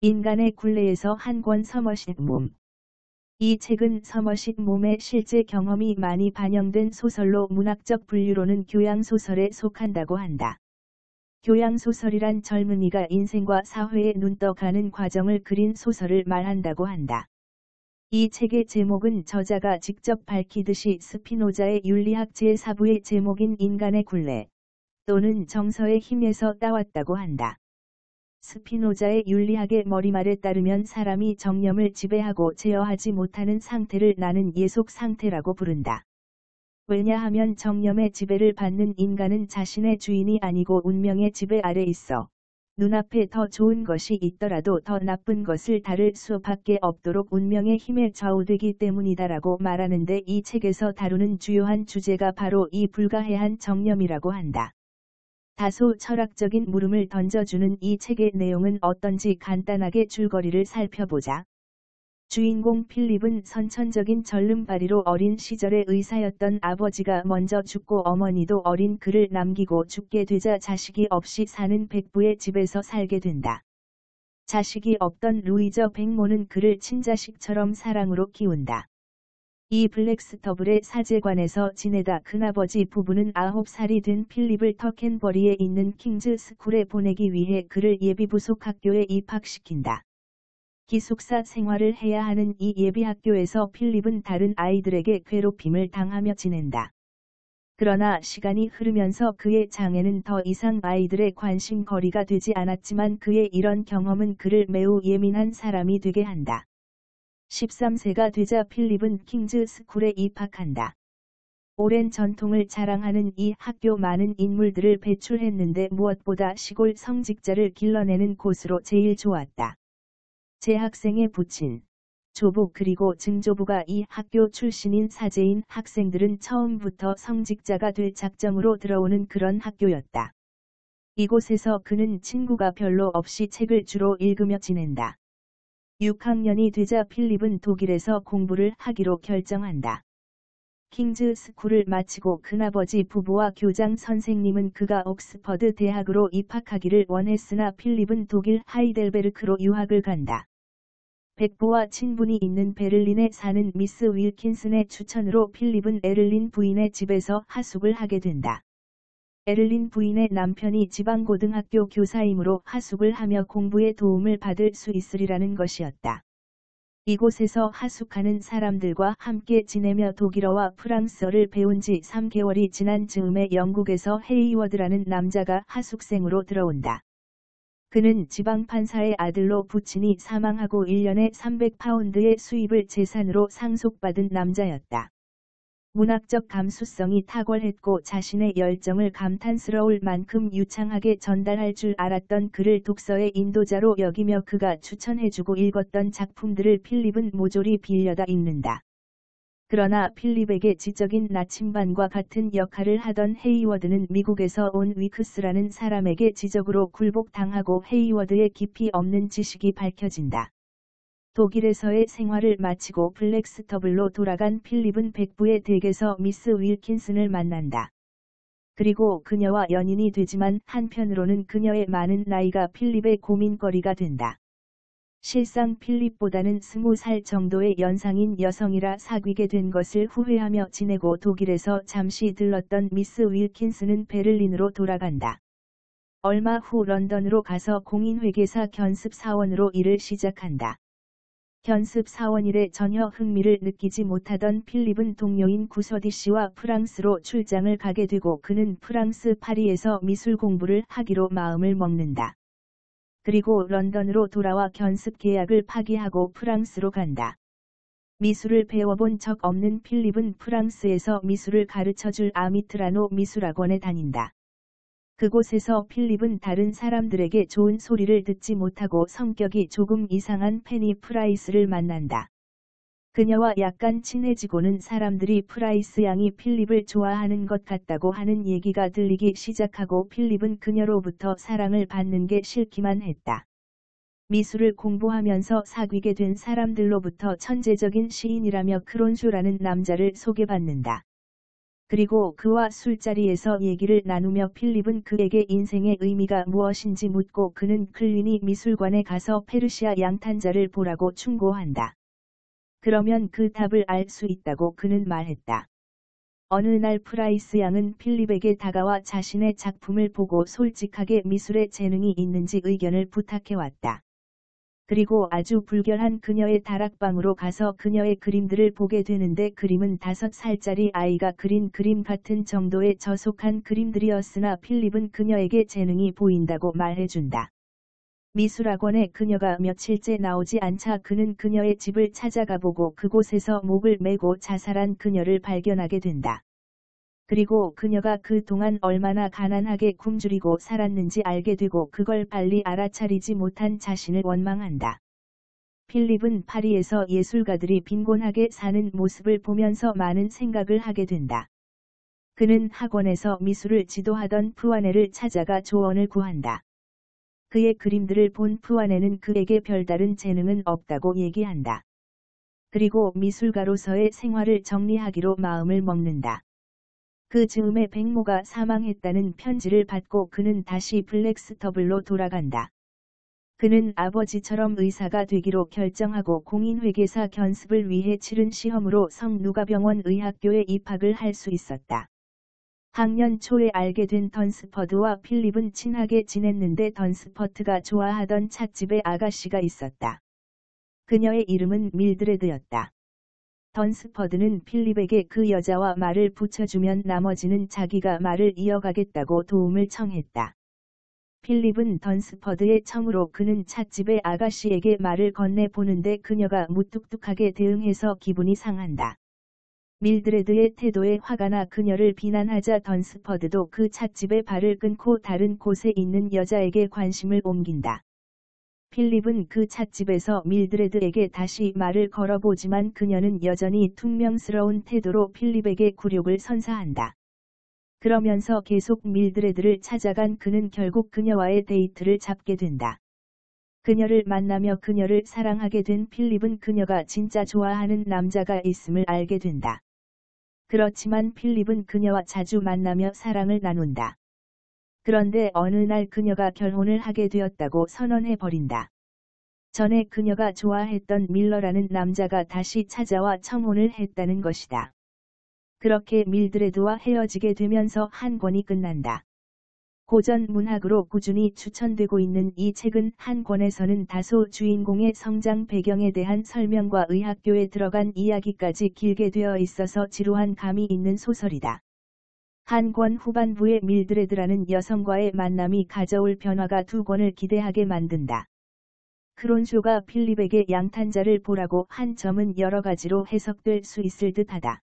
인간의 굴레에서 한 권 서머싯 몸. 이 책은 서머싯 몸의 실제 경험이 많이 반영된 소설로 문학적 분류로는 교양소설에 속한다고 한다. 교양소설이란 젊은이가 인생과 사회에 눈떠가는 과정을 그린 소설을 말한다고 한다. 이 책의 제목은 저자가 직접 밝히듯이 스피노자의 윤리학 제4부의 제목인 인간의 굴레 또는 정서의 힘에서 따왔다고 한다. 스피노자의 윤리학의 머리말에 따르면 사람이 정념을 지배하고 제어하지 못하는 상태를 나는 예속 상태라고 부른다. 왜냐하면 정념의 지배를 받는 인간은 자신의 주인이 아니고 운명의 지배 아래 있어 눈앞에 더 좋은 것이 있더라도 더 나쁜 것을 다를 수밖에 없도록 운명의 힘에 좌우되기 때문이다라고 말하는데 이 책에서 다루는 주요한 주제가 바로 이 불가해한 정념이라고 한다. 다소 철학적인 물음을 던져주는 이 책의 내용은 어떤지 간단하게 줄거리를 살펴보자. 주인공 필립은 선천적인 절름발이로 어린 시절의 의사였던 아버지가 먼저 죽고 어머니도 어린 그를 남기고 죽게 되자 자식이 없이 사는 백부의 집에서 살게 된다. 자식이 없던 루이저 백모는 그를 친자식처럼 사랑으로 키운다. 이 블랙스터블의 사제관에서 지내다 큰아버지 부부는 9살이 된 필립을 터켄버리에 있는 킹즈 스쿨에 보내기 위해 그를 예비부속 학교에 입학시킨다. 기숙사 생활을 해야 하는 이 예비학교에서 필립은 다른 아이들에게 괴롭힘을 당하며 지낸다. 그러나 시간이 흐르면서 그의 장애는 더 이상 아이들의 관심거리가 되지 않았지만 그의 이런 경험은 그를 매우 예민한 사람이 되게 한다. 13세가 되자 필립은 킹즈 스쿨에 입학한다. 오랜 전통을 자랑하는 이 학교 많은 인물들을 배출했는데 무엇보다 시골 성직자를 길러내는 곳으로 제일 좋았다. 재학생의 부친, 조부 그리고 증조부가 이 학교 출신인 사제인 학생들은 처음부터 성직자가 될 작정으로 들어오는 그런 학교였다. 이곳에서 그는 친구가 별로 없이 책을 주로 읽으며 지낸다. 6학년이 되자 필립은 독일에서 공부를 하기로 결정한다. 킹즈 스쿨을 마치고 큰아버지 부부와 교장 선생님은 그가 옥스퍼드 대학으로 입학하기를 원했으나 필립은 독일 하이델베르크로 유학을 간다. 백부와 친분이 있는 베를린에 사는 미스 윌킨슨의 추천으로 필립은 에를린 부인의 집에서 하숙을 하게 된다. 에를린 부인의 남편이 지방고등학교 교사이므로 하숙을 하며 공부에 도움을 받을 수 있으리라는 것이었다. 이곳에서 하숙하는 사람들과 함께 지내며 독일어와 프랑스어를 배운 지 3개월이 지난 즈음에 영국에서 헤이워드라는 남자가 하숙생으로 들어온다. 그는 지방판사의 아들로 부친이 사망하고 1년에 300파운드의 수입을 재산으로 상속받은 남자였다. 문학적 감수성이 탁월했고 자신의 열정을 감탄스러울 만큼 유창하게 전달할 줄 알았던 그를 독서의 인도자로 여기며 그가 추천해주고 읽었던 작품들을 필립은 모조리 빌려다 읽는다. 그러나 필립에게 지적인 나침반과 같은 역할을 하던 헤이워드는 미국에서 온 위크스라는 사람에게 지적으로 굴복당하고 헤이워드의 깊이 없는 지식이 밝혀진다. 독일에서의 생활을 마치고 블랙스터블로 돌아간 필립은 백부의 댁에서 미스 윌킨슨을 만난다. 그리고 그녀와 연인이 되지만 한편으로는 그녀의 많은 나이가 필립의 고민거리가 된다. 실상 필립보다는 20살 정도의 연상인 여성이라 사귀게 된 것을 후회하며 지내고 독일에서 잠시 들렀던 미스 윌킨슨은 베를린으로 돌아간다. 얼마 후 런던으로 가서 공인회계사 견습사원으로 일을 시작한다. 견습사원 일에 전혀 흥미를 느끼지 못하던 필립은 동료인 구서디 씨와 프랑스로 출장을 가게 되고 그는 프랑스 파리에서 미술 공부를 하기로 마음을 먹는다. 그리고 런던으로 돌아와 견습 계약을 파기하고 프랑스로 간다. 미술을 배워본 적 없는 필립은 프랑스에서 미술을 가르쳐줄 아미트라노 미술학원에 다닌다. 그곳에서 필립은 다른 사람들에게 좋은 소리를 듣지 못하고 성격이 조금 이상한 페니 프라이스를 만난다. 그녀와 약간 친해지고는 사람들이 프라이스 양이 필립을 좋아하는 것 같다고 하는 얘기가 들리기 시작하고 필립은 그녀로부터 사랑을 받는 게 싫기만 했다. 미술을 공부하면서 사귀게 된 사람들로부터 천재적인 시인이라며 크론쇼라는 남자를 소개받는다. 그리고 그와 술자리에서 얘기를 나누며 필립은 그에게 인생의 의미가 무엇인지 묻고 그는 클린이 미술관에 가서 페르시아 양탄자를 보라고 충고한다. 그러면 그 답을 알 수 있다고 그는 말했다. 어느 날 프라이스 양은 필립에게 다가와 자신의 작품을 보고 솔직하게 미술에 재능이 있는지 의견을 부탁해왔다. 그리고 아주 불결한 그녀의 다락방으로 가서 그녀의 그림들을 보게 되는데 그림은 5살짜리 아이가 그린 그림 같은 정도에 저속한 그림들이었으나 필립은 그녀에게 재능이 보인다고 말해준다. 미술학원에 그녀가 며칠째 나오지 않자 그는 그녀의 집을 찾아가보고 그곳에서 목을 메고 자살한 그녀를 발견하게 된다. 그리고 그녀가 그동안 얼마나 가난하게 굶주리고 살았는지 알게 되고 그걸 빨리 알아차리지 못한 자신을 원망한다. 필립은 파리에서 예술가들이 빈곤하게 사는 모습을 보면서 많은 생각을 하게 된다. 그는 학원에서 미술을 지도하던 푸아네를 찾아가 조언을 구한다. 그의 그림들을 본 푸아네는 그에게 별다른 재능은 없다고 얘기한다. 그리고 미술가로서의 생활을 정리하기로 마음을 먹는다. 그 즈음에 백모가 사망했다는 편지를 받고 그는 다시 블랙스터블로 돌아간다. 그는 아버지처럼 의사가 되기로 결정하고 공인회계사 견습을 위해 치른 시험으로 성누가병원 의학교에 입학을 할 수 있었다. 학년 초에 알게 된 던스퍼드와 필립은 친하게 지냈는데 던스퍼트가 좋아하던 찻집에 아가씨가 있었다. 그녀의 이름은 밀드레드였다. 던스퍼드는 필립에게 그 여자와 말을 붙여주면 나머지는 자기가 말을 이어가겠다고 도움을 청했다. 필립은 던스퍼드의 청으로 그는 찻집의 아가씨에게 말을 건네보는데 그녀가 무뚝뚝하게 대응해서 기분이 상한다. 밀드레드의 태도에 화가 나 그녀를 비난하자 던스퍼드도 그 찻집의 발을 끊고 다른 곳에 있는 여자에게 관심을 옮긴다. 필립은 그 찻집에서 밀드레드에게 다시 말을 걸어보지만 그녀는 여전히 퉁명스러운 태도로 필립에게 굴욕을 선사한다. 그러면서 계속 밀드레드를 찾아간 그는 결국 그녀와의 데이트를 잡게 된다. 그녀를 만나며 그녀를 사랑하게 된 필립은 그녀가 진짜 좋아하는 남자가 있음을 알게 된다. 그렇지만 필립은 그녀와 자주 만나며 사랑을 나눈다. 그런데 어느 날 그녀가 결혼을 하게 되었다고 선언해버린다. 전에 그녀가 좋아했던 밀러라는 남자가 다시 찾아와 청혼을 했다는 것이다. 그렇게 밀드레드와 헤어지게 되면서 한 권이 끝난다. 고전 문학으로 꾸준히 추천되고 있는 이 책은 한 권에서는 다소 주인공의 성장 배경에 대한 설명과 의학교에 들어간 이야기까지 길게 되어 있어서 지루한 감이 있는 소설이다. 한 권 후반부에 밀드레드라는 여성과의 만남이 가져올 변화가 두 권을 기대하게 만든다. 크론쇼가 필립에게 양탄자를 보라고 한 점은 여러 가지로 해석될 수 있을 듯하다.